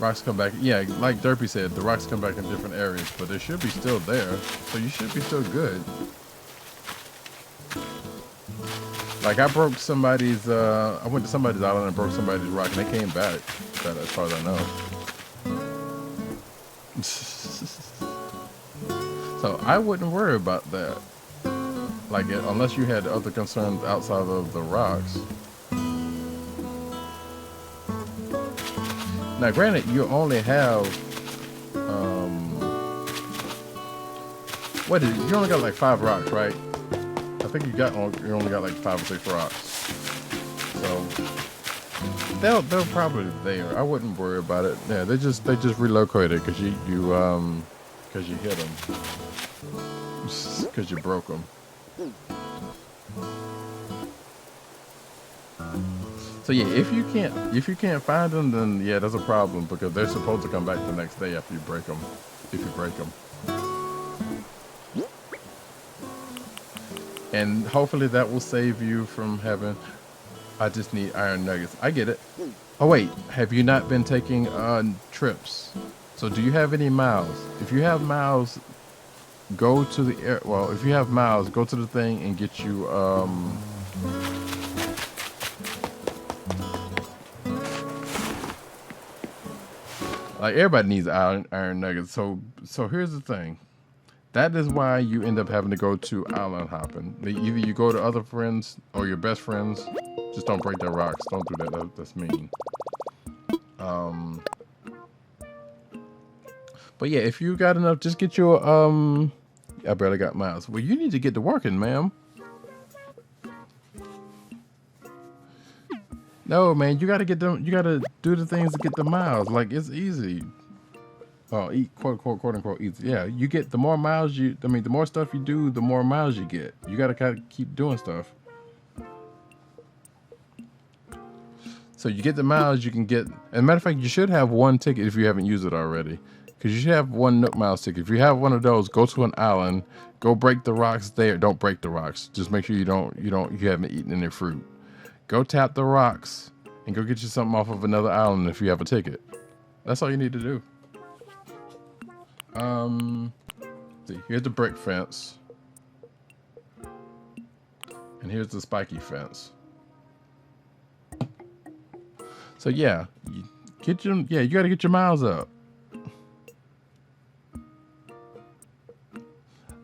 rocks come back. Yeah, like Derpy said, the rocks come back in different areas, but they should be still there, so you should be still good. Like, I broke somebody's, I went to somebody's island and broke somebody's rock, and they came back, as far as I know. So, I wouldn't worry about that. Like, unless you had other concerns outside of the rocks. Now, granted, you only have, what is it? You only got like 5 rocks, right? I think you only got like 5 or 6 rocks. So they're probably there. I wouldn't worry about it. Yeah, they just relocated because you hit them, because you broke them. So yeah, if you can't find them, then yeah, that's a problem, because they're supposed to come back the next day after you break them. If you break them, and hopefully that will save you from having. I just need iron nuggets. I get it. Oh wait, have you not been taking trips? So do you have any miles? If you have miles, go to the air. Well, if you have miles, go to the thing and get you like, everybody needs iron nuggets. So here's the thing. That is why you end up having to go to island hopping. Either you go to other friends or your best friends. Just don't break their rocks. Don't do that. That's mean. But yeah, if you got enough, just get your I barely got miles. Well, you need to get to working, ma'am. No, man, you gotta get them. You gotta do the things to get the miles. Like it's easy. Oh, quote unquote easy. Yeah, you get the more miles the more stuff you do, the more miles you get. You gotta kind of keep doing stuff. So you get the miles you can get. As a matter of fact, you should have one ticket if you haven't used it already. Because you should have one Nook Miles ticket. If you have one of those, go to an island, go break the rocks there. Don't break the rocks. Just make sure you haven't eaten any fruit. Go tap the rocks and go get you something off of another island if you have a ticket. That's all you need to do. See, here's the brick fence. And here's the spiky fence. So yeah, you gotta get your miles up.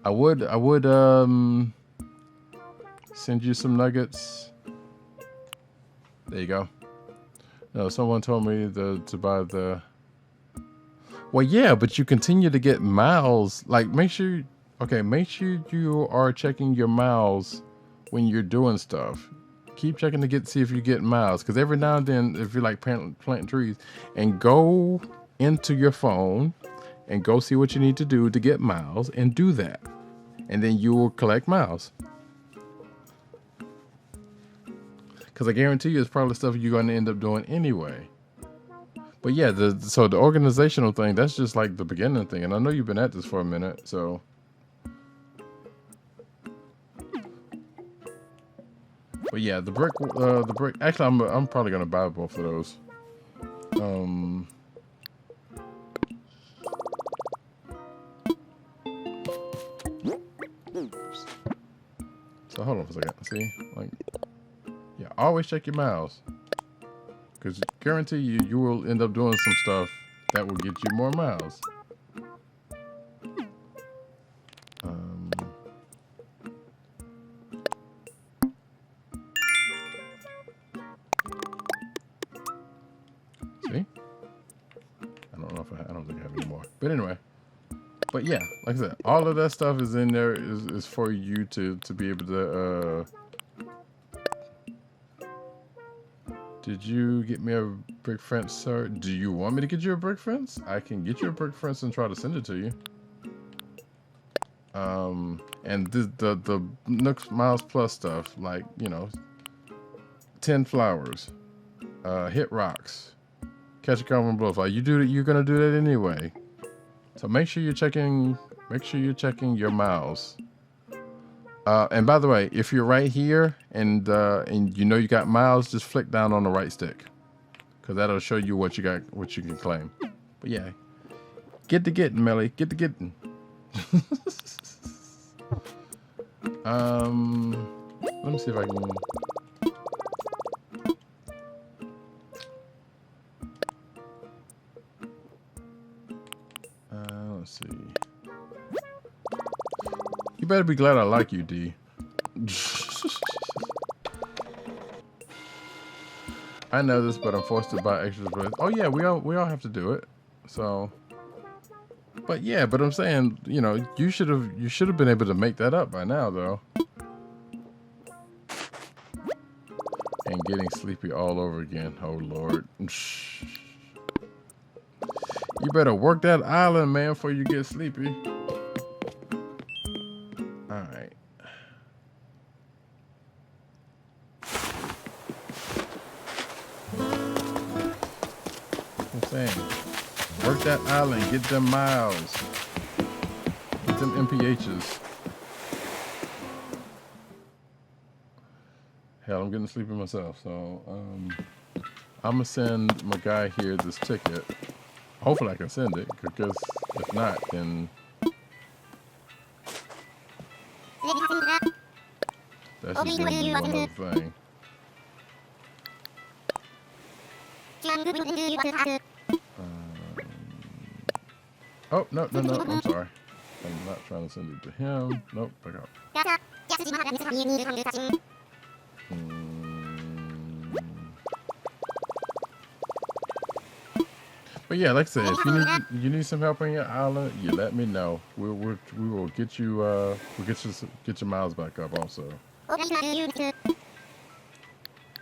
I would send you some nuggets. There you go. No, someone told me to buy the. Well, yeah, but you continue to get miles. Like, make sure you are checking your miles when you're doing stuff. Keep checking to see if you get miles, because every now and then, if you're like planting trees, and go into your phone and go see what you need to do to get miles and do that, and then you will collect miles. Because I guarantee you, it's probably stuff you're going to end up doing anyway. But yeah, so the organizational thing, that's just like the beginning thing, and I know you've been at this for a minute, so. But yeah, the brick. Actually, I'm probably gonna buy both of those. So hold on for a second. See, like, yeah, always check your miles, because guarantee you will end up doing some stuff that will get you more miles. See, I don't think I have any more. But anyway. But yeah, like I said, all of that stuff is in there is for you to be able to. Did you get me a brick fence, sir? Do you want me to get you a brick fence? I can get you a brick fence and try to send it to you. And the Nook Miles Plus stuff, like, 10 flowers, hit rocks, catch a common butterfly. You're gonna do that anyway. So make sure you're checking your miles. And by the way, if you're right here and you got miles, just flick down on the right stick, because that'll show you what you got, what you can claim. But yeah, get to getting, Melly. Get to getting. Let me see if I can. Let's see. You better be glad I like you, D. I know this, but I'm forced to buy extras. Oh yeah, we all have to do it. So, but yeah, but I'm saying, you should have been able to make that up by now, though. And getting sleepy all over again. Oh Lord. You better work that island, man, before you get sleepy. Alright. I'm saying, work that island, get them miles. Get them MPHs. Hell, I'm getting sleepy myself, so I'm gonna send my guy here this ticket. Hopefully I can send it, because if not, then that's just gonna be one other thing. Oh, no, I'm sorry. I'm not trying to send it to him. Nope, back up. But yeah, like I said, if you need some help on your island, you let me know. We will get you get your miles back up also.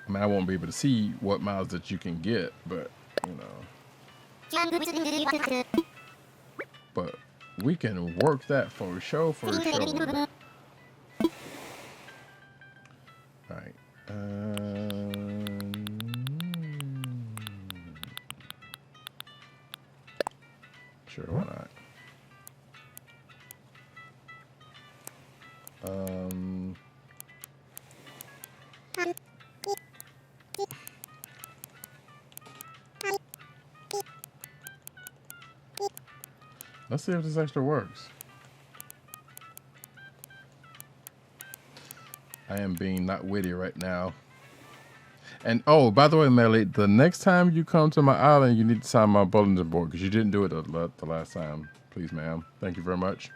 I'm I mean, I won't be able to see what miles that you can get, but you know. But we can work that for sure, for sure. All right. Sure, why not? Let's see if this actually works. I am being not witty right now. And oh, by the way, Melly, the next time you come to my island, you need to sign my bulletin board because you didn't do it the last time. Please, ma'am. Thank you very much.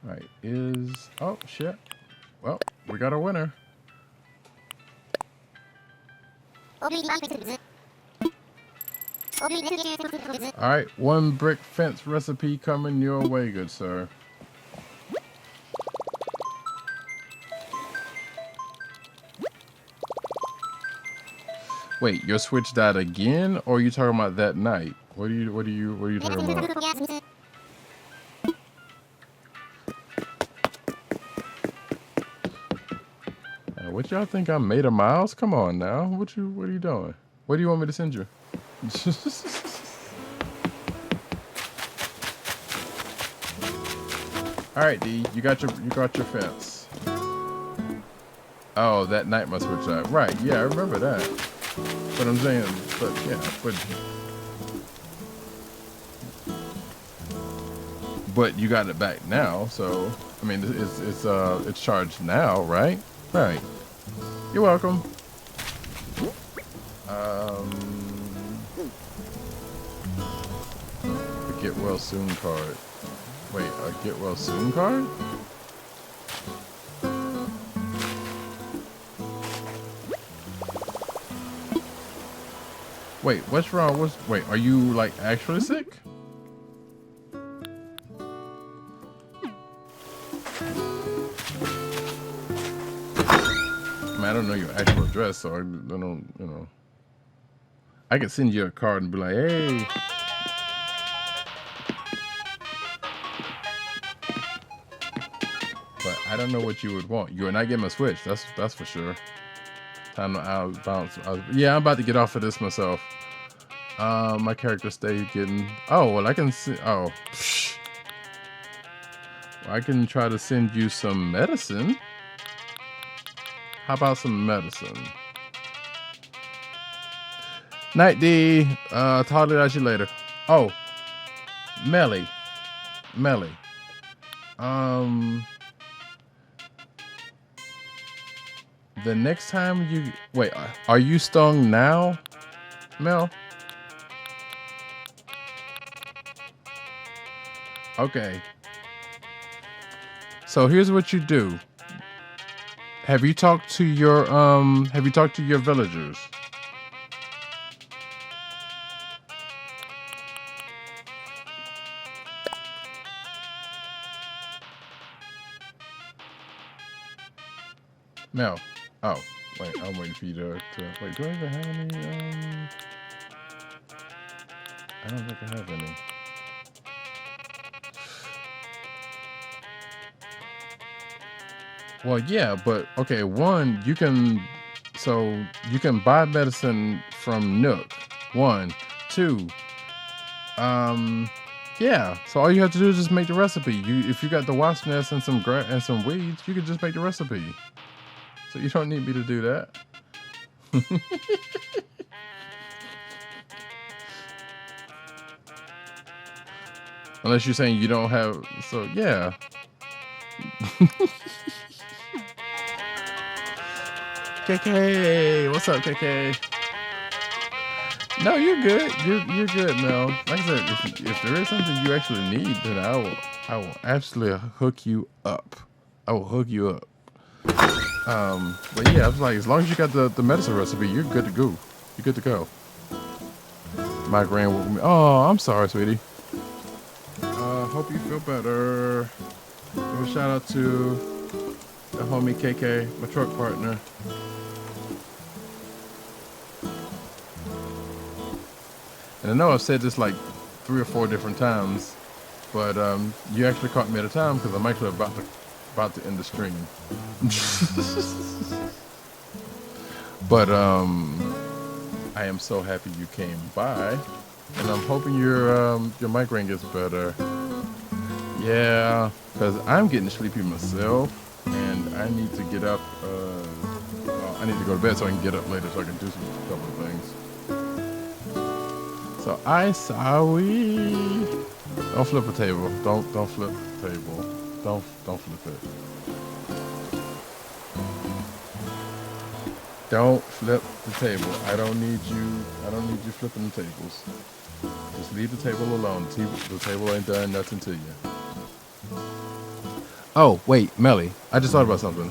Right, oh shit. Well, we got a winner. Alright, 1 brick fence recipe coming your way, good sir. Wait, your switch died again, or are you talking about that night? What are you talking about? What y'all think I'm made of miles? Come on now. What are you doing? Where do you want me to send you? All right, D, you got your fence. Oh, that night my switch died. Right, yeah, I remember that. But I'm saying, but yeah, but you got it back now, so I mean it's charged now, right? Right. You're welcome. The get well soon card. Wait, a get well soon card? Wait, what's wrong? Wait, are you like actually sick? I don't know your actual address, so I don't, you know. I could send you a card and be like, hey. But I don't know what you would want. You are not getting a switch, that's for sure. Time to bounce. Yeah, I'm about to get off of this myself. My character stay getting. Oh, well, I can see. Oh, psh. Well, I can try to send you some medicine. How about some medicine? Night D. Talk to you later. Oh, Melly. The next time you wait, are you stung now, Mel? Okay. So here's what you do. Have you talked to your villagers? No. Oh, wait, I'm waiting for you to wait, do I even have any I don't think I have any. Well, yeah, but okay, one, you can buy medicine from Nook. 1, 2. Yeah. So all you have to do is just make the recipe. If you got the wasp nest and some grass and some weeds, you can just make the recipe. So you don't need me to do that. Unless you're saying you don't have, so yeah. KK, what's up, KK? No, you're good. You're good, Mel. Like I said, if there is something you actually need, then I will absolutely hook you up. I will hook you up. But yeah, I was like, as long as you got the medicine recipe, you're good to go. You're good to go. My grand woke me. Oh, I'm sorry, sweetie. Hope you feel better. Give a shout out to the homie KK, my truck partner. And I know I've said this like 3 or 4 different times, but you actually caught me at a time because I'm actually about to end the stream. But I am so happy you came by, and I'm hoping your mic ring gets better. Yeah, because I'm getting sleepy myself, and I need to get up. I need to go to bed so I can get up later so I can do some couple of things. So sorry. Don't flip a table. Don't flip the table. Don't flip it. Don't flip the table. I don't need you flipping the tables. Just leave the table alone. The table ain't done nothing to you. Oh, wait, Melly. I just thought about something.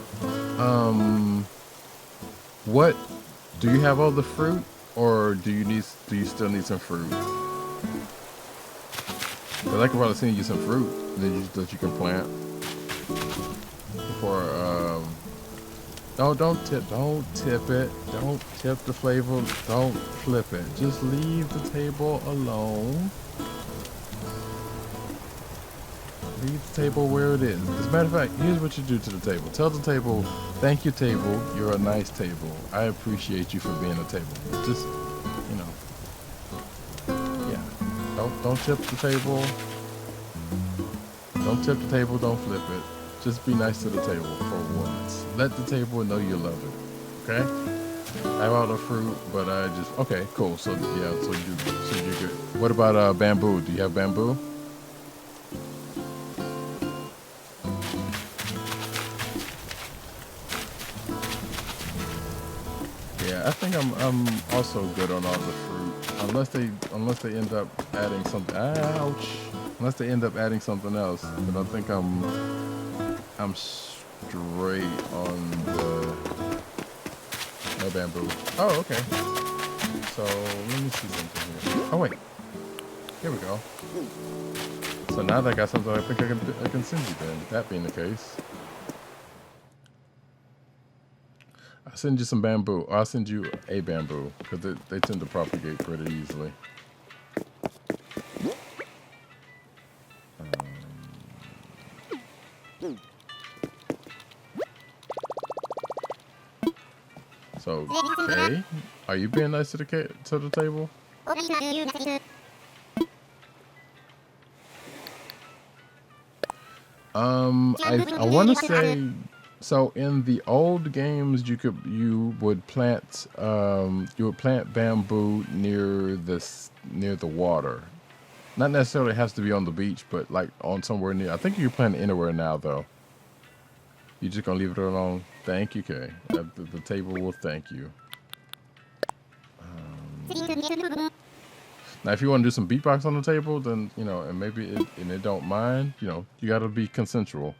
What do you have all the fruit, or do you still need some fruit? Cause I could probably send you some fruit that you can plant. For don't tip it. Don't tip the flavor. Don't flip it. Just leave the table alone. Leave the table where it is. As a matter of fact, here's what you do to the table. Tell the table, thank you, table. You're a nice table. I appreciate you for being a table. Just, you know, yeah. Don't tip the table. Don't tip the table. Don't flip it. Just be nice to the table for once. Let the table know you love it. Okay? I have all the fruit, but I just okay, cool. So yeah, so you're good. What about bamboo? Do you have bamboo? Yeah, I think I'm also good on all the fruit, unless they end up adding something. Ouch! Unless they end up adding something else, but I think I'm straight on the no bamboo. Oh, okay. So let me see something here. Oh wait, here we go. So now that I got something, I think I can send you then. That being the case. I'll send you some bamboo. I'll send you a bamboo because they tend to propagate pretty easily. So, okay, are you being nice to the table? I want to say. So in the old games, you would plant bamboo near the water. Not necessarily has to be on the beach, but like on somewhere near. I think you can plant it anywhere now though. You just gonna leave it alone? Thank you, Kay. The table will thank you. Now, if you want to do some beatbox on the table, then and maybe it don't mind. You gotta be consensual.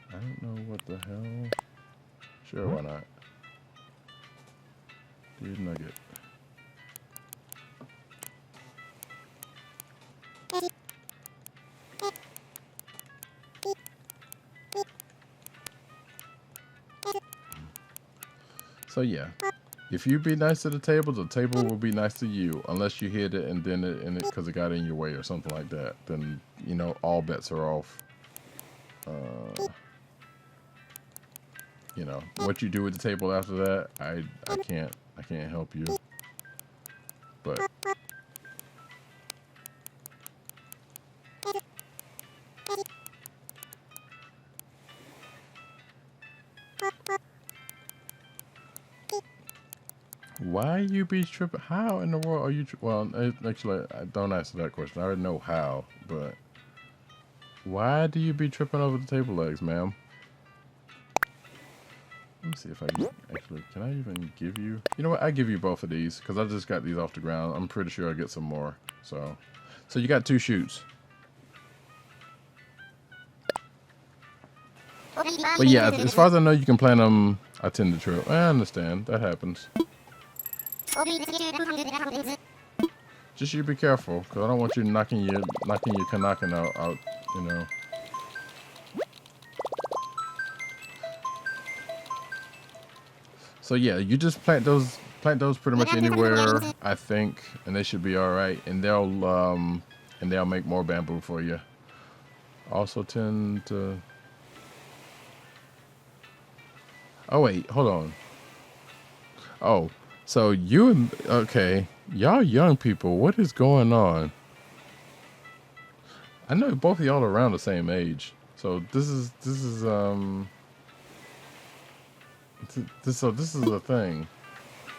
I don't know what the hell. Sure, why not? Dude nugget. So yeah, if you be nice to the table will be nice to you, unless you hit it and then it because it got in your way or something like that. Then all bets are off. What you do with the table after that, I can't help you. But why you be tripping? How in the world are you? Well, actually, I don't answer that question. I already know how, but why do you be tripping over the table legs, ma'am? Let me see if I can actually. Can I even give you? You know what? I give you both of these because I just got these off the ground. I'm pretty sure I get some more. So you got 2 shoots. But yeah, as far as I know, you can plant them. I tend to trip. I understand that happens. Just you be careful, cause I don't want you knocking your kanaka out. You know. So yeah, you just plant those pretty much anywhere, I think, and they should be all right. And they'll make more bamboo for you. Also tend to. Oh wait, hold on. Oh, so okay, y'all young people, what is going on? I know both of y'all are around the same age, so this is a thing.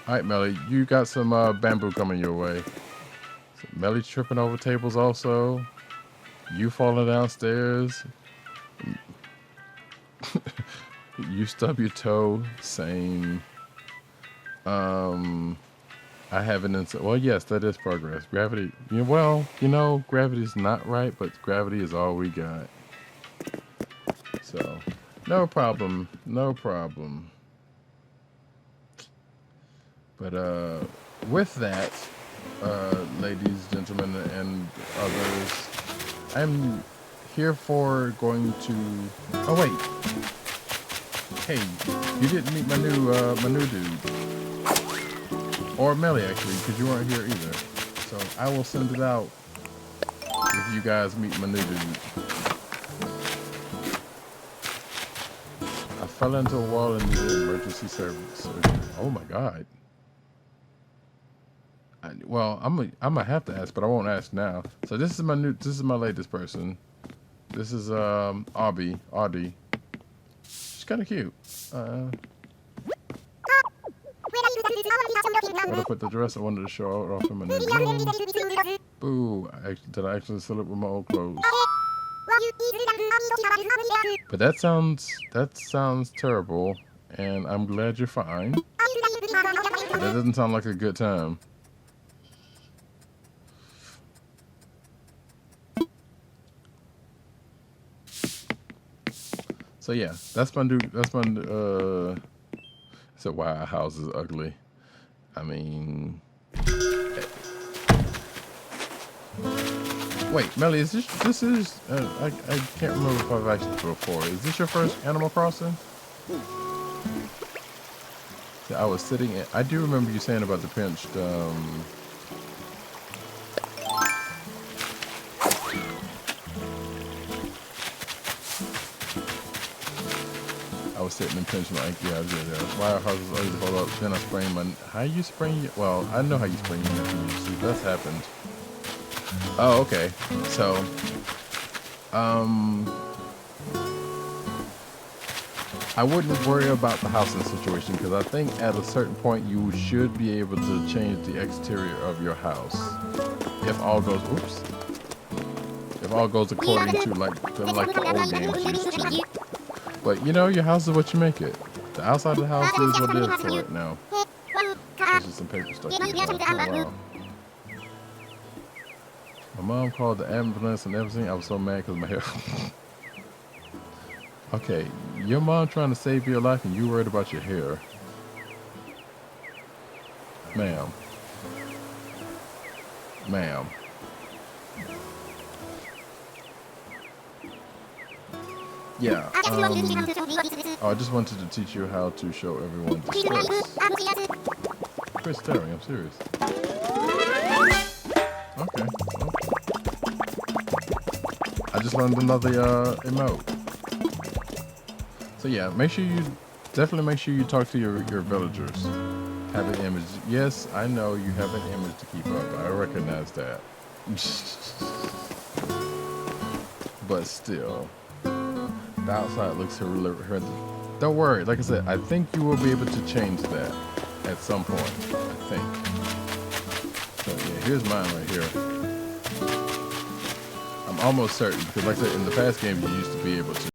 All right, Melly, you got some bamboo coming your way. So Melly tripping over tables also. You falling downstairs. You stub your toe. Same. I haven't. Well, yes, that is progress. Gravity. Well, gravity's not right, but gravity is all we got. So, no problem. No problem. But with that, ladies, gentlemen, and others, I'm here for going to. Oh wait. Hey, you didn't meet my new dude, or Melly actually, because you weren't here either. So I will send it out if you guys meet my new dude. I fell into a wall and needed emergency service. Oh my God. Well, I'm gonna have to ask, but I won't ask now. So this is my latest person. This is Audie. She's kind of cute. When I put the dress, I wanted to show it off in my new room. Boo! Did I actually seal it with my old clothes? But that sounds terrible, and I'm glad you're fine. But that doesn't sound like a good time. So yeah, that's my so why our house is ugly. I mean, wait, Melly, is this is I can't remember if I've asked you before. Is this your first Animal Crossing? Yeah, I was sitting I do remember you saying about the pinched I was sitting and pinched my ankle. Yeah, why our house is always hold up. Then I sprained my. How you sprain? Well, I know how you sprain your neck. See, that's happened. Oh, okay. So, I wouldn't worry about the housing situation because I think at a certain point you should be able to change the exterior of your house if all goes. Oops. If all goes according to like the old games used to. But your house is what you make it. The outside of the house is what it is for right now. There's just some paper stuck in the wow. My mom called the ambulance and everything. I was so mad because my hair. Okay, your mom trying to save your life and you worried about your hair. Ma'am. Yeah. I just wanted to teach you how to show everyone distress. Quit staring, I'm serious. Okay. Well. I just learned another emote. So yeah, definitely make sure you talk to your villagers. Have an image. Yes, I know you have an image to keep up. I recognize that. But still. The outside looks horrendous. Don't worry, like I said, I think you will be able to change that at some point, I think. So yeah, here's mine right here. I'm almost certain, because like I said, in the past games you used to be able to